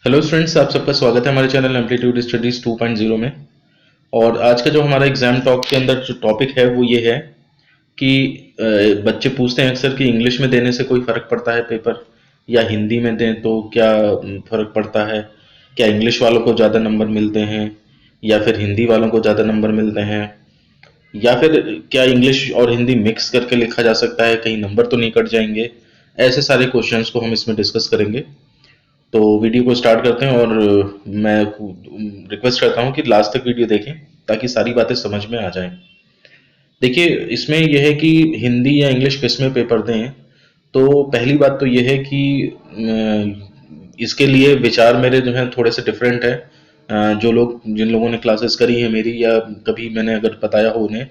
Hello students, आप सबका स्वागत है हमारे चैनल एम्पलीट्यूड स्टडीज 2.0 में। और आज का जो हमारा एग्जाम टॉक के अंदर जो टॉपिक है वो ये है कि बच्चे पूछते हैं अक्सर कि इंग्लिश में देने से कोई फ़र्क पड़ता है पेपर, या हिंदी में दें तो क्या फ़र्क पड़ता है। क्या इंग्लिश वालों को ज़्यादा नंबर मिलते हैं, या फिर हिंदी वालों को ज़्यादा नंबर मिलते हैं, या फिर क्या इंग्लिश और हिंदी मिक्स करके लिखा जा सकता है, कहीं नंबर तो नहीं कट जाएंगे। ऐसे सारे क्वेश्चंस को हम इसमें डिस्कस करेंगे। तो वीडियो को स्टार्ट करते हैं, और मैं रिक्वेस्ट करता हूँ कि लास्ट तक वीडियो देखें ताकि सारी बातें समझ में आ जाएं। देखिए, इसमें यह है कि हिंदी या इंग्लिश किस में पेपर दें। तो पहली बात तो यह है कि इसके लिए विचार मेरे जो हैं थोड़े से डिफरेंट है। जो लोग जिन लोगों ने क्लासेस करी है मेरी, या कभी मैंने अगर बताया हो उन्हें,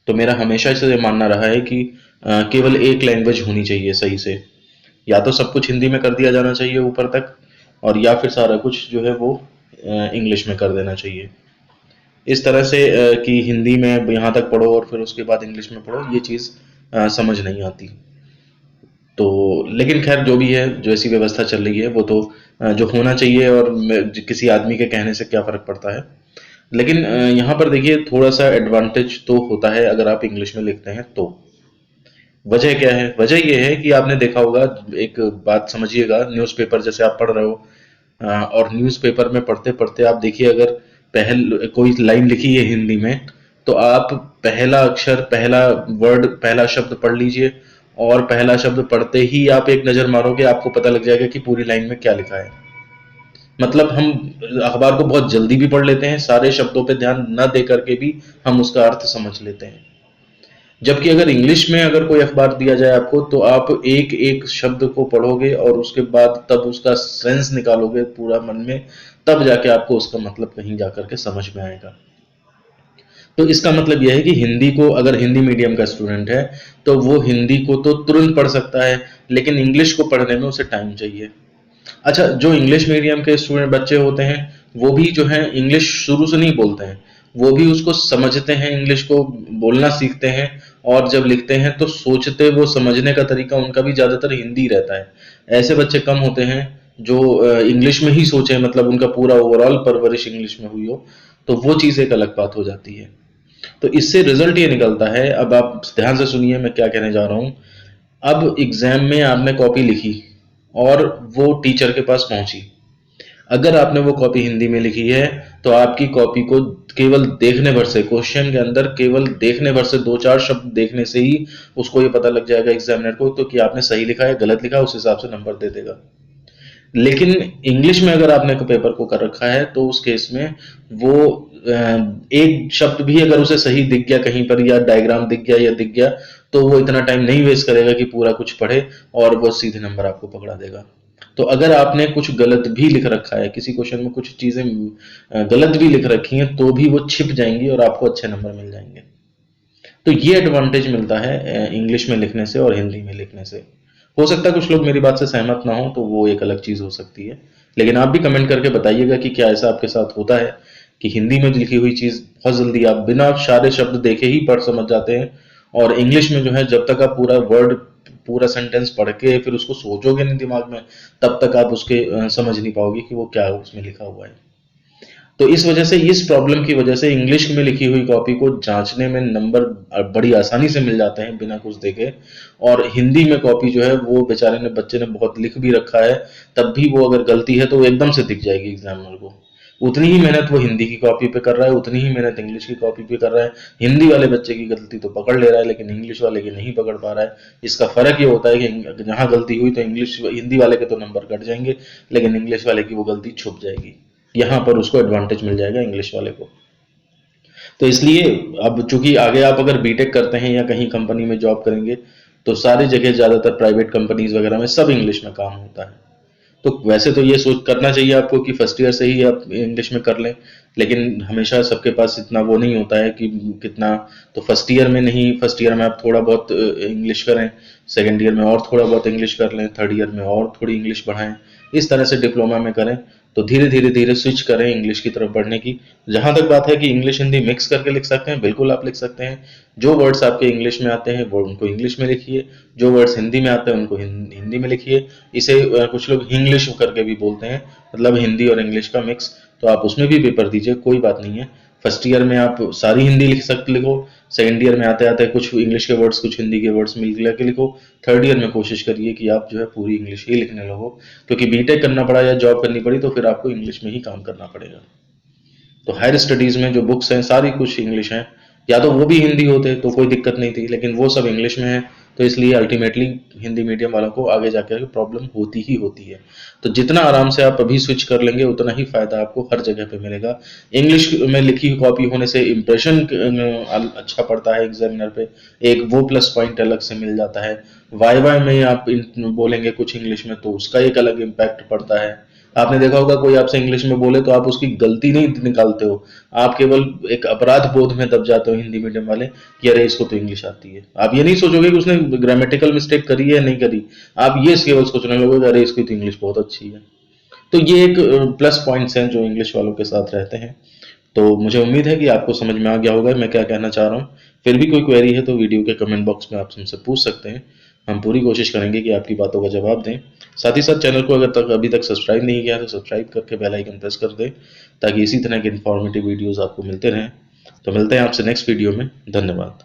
तो मेरा हमेशा से ये मानना रहा है कि केवल एक लैंग्वेज होनी चाहिए सही से। या तो सब कुछ हिंदी में कर दिया जाना चाहिए ऊपर तक, और या फिर सारा कुछ जो है वो इंग्लिश में कर देना चाहिए। इस तरह से कि हिंदी में यहाँ तक पढ़ो और फिर उसके बाद इंग्लिश में पढ़ो, ये चीज़ समझ नहीं आती। तो लेकिन खैर, जो भी है, जो ऐसी व्यवस्था चल रही है वो तो जो होना चाहिए, और किसी आदमी के कहने से क्या फ़र्क पड़ता है। लेकिन यहाँ पर देखिए, थोड़ा सा एडवांटेज तो होता है अगर आप इंग्लिश में लिखते हैं तो। वजह क्या है? वजह ये है कि आपने देखा होगा, एक बात समझिएगा, न्यूज़पेपर जैसे आप पढ़ रहे हो, और न्यूज़पेपर में पढ़ते पढ़ते आप देखिए, अगर पहल कोई लाइन लिखी है हिंदी में, तो आप पहला अक्षर, पहला वर्ड, पहला शब्द पढ़ लीजिए, और पहला शब्द पढ़ते ही आप एक नज़र मारोगे, आपको पता लग जाएगा कि पूरी लाइन में क्या लिखा है। मतलब हम अखबार को बहुत जल्दी भी पढ़ लेते हैं, सारे शब्दों पे ध्यान न दे करके भी हम उसका अर्थ समझ लेते हैं। जबकि अगर इंग्लिश में अगर कोई अखबार दिया जाए आपको, तो आप एक एक शब्द को पढ़ोगे और उसके बाद तब उसका सेंस निकालोगे पूरा मन में, तब जाके आपको उसका मतलब कहीं जाकर के समझ में आएगा। तो इसका मतलब यह है कि हिंदी को, अगर हिंदी मीडियम का स्टूडेंट है, तो वो हिंदी को तो तुरंत पढ़ सकता है, लेकिन इंग्लिश को पढ़ने में उसे टाइम चाहिए। अच्छा, जो इंग्लिश मीडियम के स्टूडेंट बच्चे होते हैं, वो भी जो है इंग्लिश शुरू से नहीं बोलते हैं, वो भी उसको समझते हैं, इंग्लिश को बोलना सीखते हैं। और जब लिखते हैं तो सोचते, वो समझने का तरीका उनका भी ज़्यादातर हिंदी रहता है। ऐसे बच्चे कम होते हैं जो इंग्लिश में ही सोचें, मतलब उनका पूरा ओवरऑल परवरिश इंग्लिश में हुई हो। तो वो चीज़ एक अलग बात हो जाती है। तो इससे रिजल्ट ये निकलता है, अब आप ध्यान से सुनिए मैं क्या कहने जा रहा हूँ। अब एग्जाम में आपने कॉपी लिखी और वो टीचर के पास पहुंची। अगर आपने वो कॉपी हिंदी में लिखी है, तो आपकी कॉपी को केवल देखने भर से, क्वेश्चन के अंदर केवल देखने भर से, दो चार शब्द देखने से ही उसको ये पता लग जाएगा एग्जामिनर को, तो कि आपने सही लिखा है गलत लिखा, उस हिसाब से नंबर दे देगा। लेकिन इंग्लिश में अगर आपने पेपर को कर रखा है, तो उस केस में वो एक शब्द भी अगर उसे सही दिख गया कहीं पर, या डायग्राम दिख गया या दिख गया, तो वो इतना टाइम नहीं वेस्ट करेगा कि पूरा कुछ पढ़े, और वो सीधे नंबर आपको पकड़ा देगा। तो अगर आपने कुछ गलत भी लिख रखा है, किसी क्वेश्चन में कुछ चीजें गलत भी लिख रखी हैं, तो भी वो छिप जाएंगी और आपको अच्छे नंबर मिल जाएंगे। तो ये एडवांटेज मिलता है इंग्लिश में लिखने से और हिंदी में लिखने से। हो सकता है कुछ लोग मेरी बात से सहमत ना हो, तो वो एक अलग चीज हो सकती है। लेकिन आप भी कमेंट करके बताइएगा कि क्या ऐसा आपके साथ होता है कि हिंदी में लिखी हुई चीज बहुत जल्दी आप बिना सारे शब्द देखे ही पढ़ समझ जाते हैं, और इंग्लिश में जो है, जब तक आप पूरा वर्ड, पूरा सेंटेंस पढ़ के फिर उसको सोचोगे नहीं दिमाग में, तब तक आप उसके समझ नहीं पाओगे कि वो क्या उसमें लिखा हुआ है। तो इस वजह से, इस प्रॉब्लम की वजह से इंग्लिश में लिखी हुई कॉपी को जांचने में नंबर बड़ी आसानी से मिल जाते हैं बिना कुछ देखे। और हिंदी में कॉपी जो है, वो बेचारे ने, बच्चे ने बहुत लिख भी रखा है, तब भी वो अगर गलती है तो वो एकदम से दिख जाएगी एग्जामिनर को। उतनी ही मेहनत वो हिंदी की कॉपी पे कर रहा है, उतनी ही मेहनत इंग्लिश की कॉपी पे कर रहा है। हिंदी वाले बच्चे की गलती तो पकड़ ले रहा है, लेकिन इंग्लिश वाले की नहीं पकड़ पा रहा है। इसका फर्क ये होता है कि जहां गलती हुई तो इंग्लिश, हिंदी वाले के तो नंबर कट जाएंगे, लेकिन इंग्लिश वाले की वो गलती छुप जाएगी। यहाँ पर उसको एडवांटेज मिल जाएगा इंग्लिश वाले को। तो इसलिए, अब चूंकि आगे आप अगर बीटेक करते हैं या कहीं कंपनी में जॉब करेंगे, तो सारी जगह, ज्यादातर प्राइवेट कंपनीज वगैरह में सब इंग्लिश में काम होता है। तो वैसे तो ये सोच करना चाहिए आपको कि फर्स्ट ईयर से ही आप इंग्लिश में कर लें, लेकिन हमेशा सबके पास इतना वो नहीं होता है कि कितना। तो फर्स्ट ईयर में नहीं, फर्स्ट ईयर में आप थोड़ा बहुत इंग्लिश करें, सेकेंड ईयर में और थोड़ा बहुत इंग्लिश कर लें, थर्ड ईयर में और थोड़ी इंग्लिश बढ़ाएं। इस तरह से डिप्लोमा में करें तो धीरे धीरे धीरे स्विच करें इंग्लिश की तरफ बढ़ने की। जहां तक बात है कि इंग्लिश हिंदी मिक्स करके लिख सकते हैं, बिल्कुल आप लिख सकते हैं। जो वर्ड्स आपके इंग्लिश में आते हैं वो उनको इंग्लिश में लिखिए, जो वर्ड्स हिंदी में आते हैं उनको हिंदी में लिखिए। इसे कुछ लोग हिंग्लिश करके भी बोलते हैं, मतलब हिंदी और इंग्लिश का मिक्स। तो आप उसमें भी पेपर दीजिए, कोई बात नहीं है। फर्स्ट ईयर में आप सारी हिंदी लिखो, सेकंड ईयर में आते आते कुछ इंग्लिश के वर्ड्स कुछ हिंदी के वर्ड्स मिल के लिखो। थर्ड ईयर में कोशिश करिए कि आप जो है पूरी इंग्लिश ही लिखने लगो, क्योंकि बीटेक करना पड़ा या जॉब करनी पड़ी तो फिर आपको इंग्लिश में ही काम करना पड़ेगा। तो हायर स्टडीज में जो बुक्स हैं सारी कुछ इंग्लिश हैं, या तो वो भी हिंदी होते तो कोई दिक्कत नहीं थी, लेकिन वो सब इंग्लिश में है। तो इसलिए अल्टीमेटली हिंदी मीडियम वालों को आगे जाकर प्रॉब्लम होती ही होती है। तो जितना आराम से आप अभी स्विच कर लेंगे उतना ही फायदा आपको हर जगह पे मिलेगा। इंग्लिश में लिखी हुई कॉपी होने से इम्प्रेशन अच्छा पड़ता है एग्जामिनर पे, एक वो प्लस पॉइंट अलग से मिल जाता है। वाई में आप बोलेंगे कुछ इंग्लिश में तो उसका एक अलग इम्पैक्ट पड़ता है। आपने देखा होगा कोई आपसे इंग्लिश में बोले तो आप उसकी गलती नहीं निकालते हो, आप केवल एक अपराध बोध में दब जाते हो हिंदी मीडियम वाले कि अरे इसको तो इंग्लिश आती है। आप ये नहीं सोचोगे कि उसने ग्रामेटिकल मिस्टेक करी है नहीं करी, आप ये केवल सोचने लगोगे अरे इसकी तो इंग्लिश बहुत अच्छी है। तो ये एक प्लस पॉइंट्स हैं जो इंग्लिश वालों के साथ रहते हैं। तो मुझे उम्मीद है कि आपको समझ में आ गया होगा मैं क्या कहना चाह रहा हूँ। फिर भी कोई क्वेरी है तो वीडियो के कमेंट बॉक्स में आप हमसे पूछ सकते हैं, हम पूरी कोशिश करेंगे कि आपकी बातों का जवाब दें। साथ ही साथ चैनल को अभी तक सब्सक्राइब नहीं किया तो सब्सक्राइब करके बेल आइकन प्रेस कर दें, ताकि इसी तरह के इन्फॉर्मेटिव वीडियोस आपको मिलते रहें। तो मिलते हैं आपसे नेक्स्ट वीडियो में। धन्यवाद।